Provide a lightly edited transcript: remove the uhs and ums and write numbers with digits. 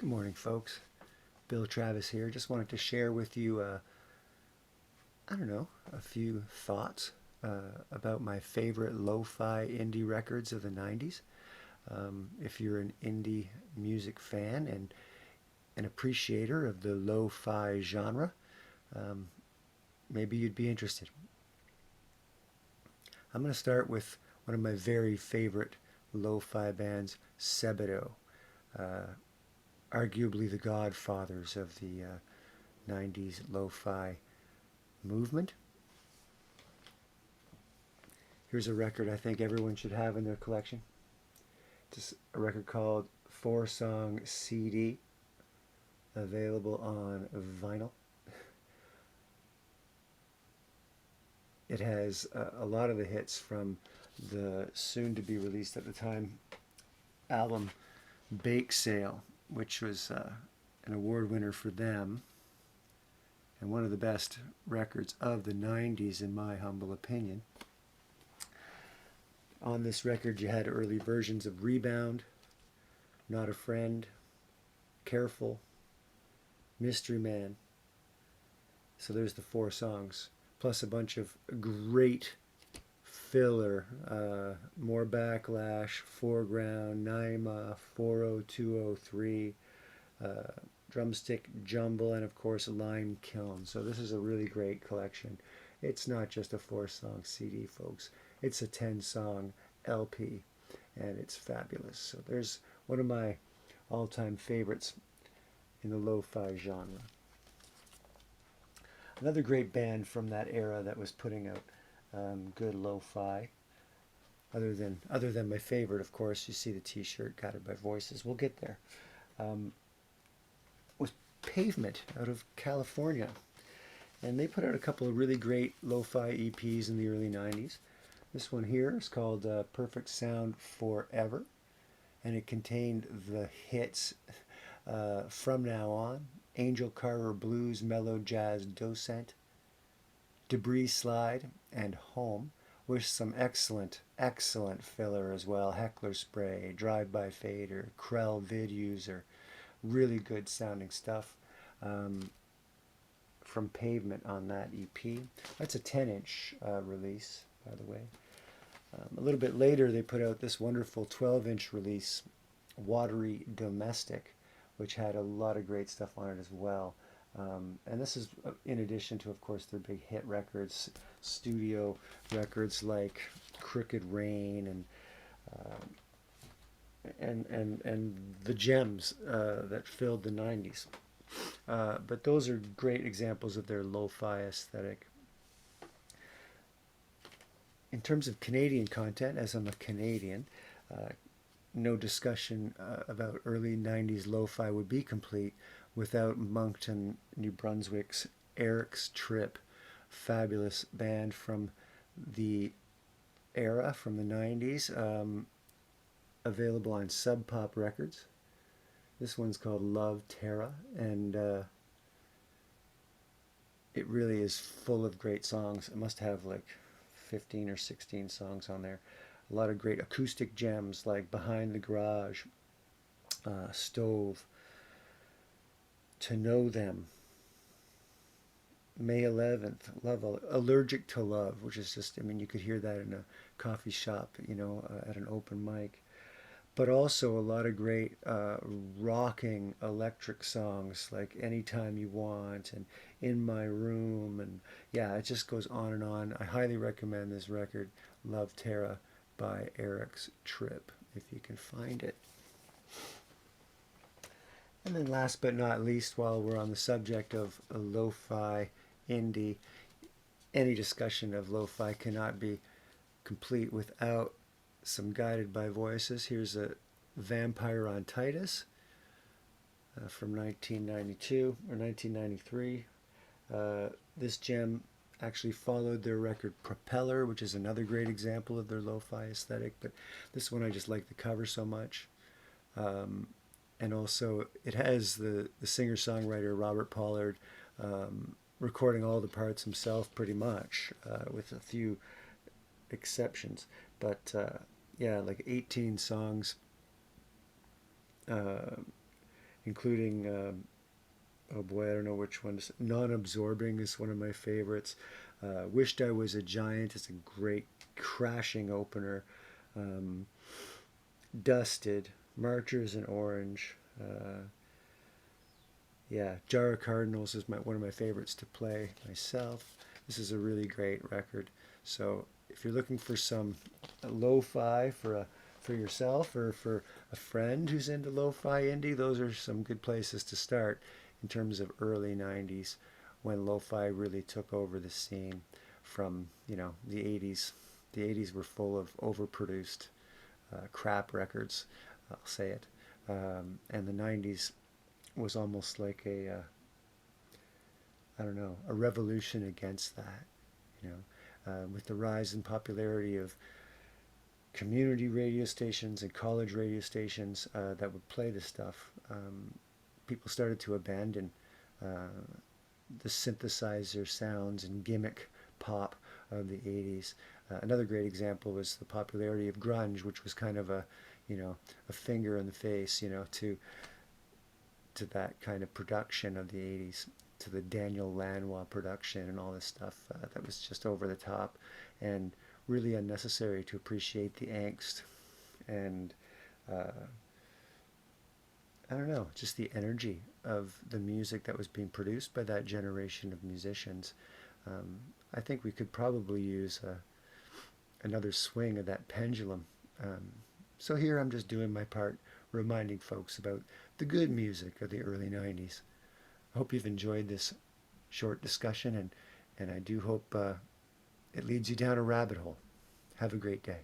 Good morning, folks. Bill Travis here. Just wanted to share with you, a few thoughts about my favorite lo-fi indie records of the 90s. If you're an indie music fan and an appreciator of the lo-fi genre, um, maybe you'd be interested. I'm going to start with one of my very favorite lo-fi bands, Sebadoh. Uh, Arguably the godfathers of the 90s lo-fi movement. Here's a record I think everyone should have in their collection. It's a record called 4-Song CD, available on vinyl. It has a lot of the hits from the soon-to-be released at the time album Bake Sale, which was an award winner for them and one of the best records of the 90s in my humble opinion. On this record you had early versions of Rebound, Not a Friend, Careful, Mystery Man. So there's the 4 songs, plus a bunch of great filler, More Backlash, Foreground, Naima, 40203, Drumstick Jumble, and of course Lime Kiln. So this is a really great collection. It's not just a 4-song CD, folks. It's a 10-song LP, and it's fabulous. So there's one of my all-time favorites in the lo-fi genre. Another great band from that era that was putting out good lo-fi, other than my favorite, of course. You see the T-shirt, Guided by Voices. We'll get there. Was Pavement out of California, and they put out a couple of really great lo-fi EPs in the early 90s. This one here is called Perfect Sound Forever, and it contained the hits From Now On, Angel Carver Blues, Mellow Jazz Docent, Debris Slide, and Home, with some excellent filler as well. Heckler Spray, Drive-By Fader, Krell Vid User, really good sounding stuff from Pavement on that EP. That's a 10-inch release, by the way. A little bit later they put out this wonderful 12-inch release, Watery Domestic, which had a lot of great stuff on it as well. And this is in addition to, of course, their big hit records, studio records like Crooked Rain and the gems that filled the 90s. But those are great examples of their lo-fi aesthetic. In terms of Canadian content, as I'm a Canadian, no discussion about early 90s lo-fi would be complete without Moncton, New Brunswick's Eric's Trip, fabulous band from the era, from the 90s, available on Sub Pop Records. This one's called Love Terra, and it really is full of great songs. It must have like 15 or 16 songs on there. A lot of great acoustic gems like Behind the Garage, Stove, To Know Them, May 11th, Love, Allergic to Love, which is just, I mean, you could hear that in a coffee shop, at an open mic. But also a lot of great rocking electric songs like Anytime You Want and In My Room, and yeah, it just goes on and on. I highly recommend this record, Love Terra by Eric's Trip, if you can find it. And then last but not least, while we're on the subject of lo-fi indie, any discussion of lo-fi cannot be complete without some Guided by Voices. Here's a Vampire on Titus from 1992 or 1993. This gem actually followed their record Propeller, which is another great example of their lo-fi aesthetic, but this one I just like the cover so much. And also it has the singer-songwriter Robert Pollard recording all the parts himself pretty much, with a few exceptions. But yeah, like 18 songs, including oh boy, I don't know which one. Non-absorbing is one of my favorites. Wished I Was a Giant is a great crashing opener. Um, Dusted, Marchers in Orange. Yeah, Jar of Cardinals is one of my favorites to play myself. This is a really great record. So if you're looking for some lo-fi for yourself or for a friend who's into lo-fi indie, those are some good places to start in terms of early 90s when lo-fi really took over the scene from, the 80s. The 80s were full of overproduced crap records, I'll say it. And the 90s was almost like I don't know, a revolution against that, with the rise in popularity of community radio stations and college radio stations that would play this stuff. People started to abandon uh, the synthesizer sounds and gimmick pop of the 80s. Another great example was the popularity of grunge, which was kind of a finger in the face, to that kind of production of the 80s, to the Daniel Lanois production and all this stuff that was just over the top and really unnecessary to appreciate the angst and I don't know, just the energy of the music that was being produced by that generation of musicians. I think we could probably use another swing of that pendulum. Um, so here I'm just doing my part, reminding folks about the good music of the early 90s. I hope you've enjoyed this short discussion, and I do hope it leads you down a rabbit hole. Have a great day.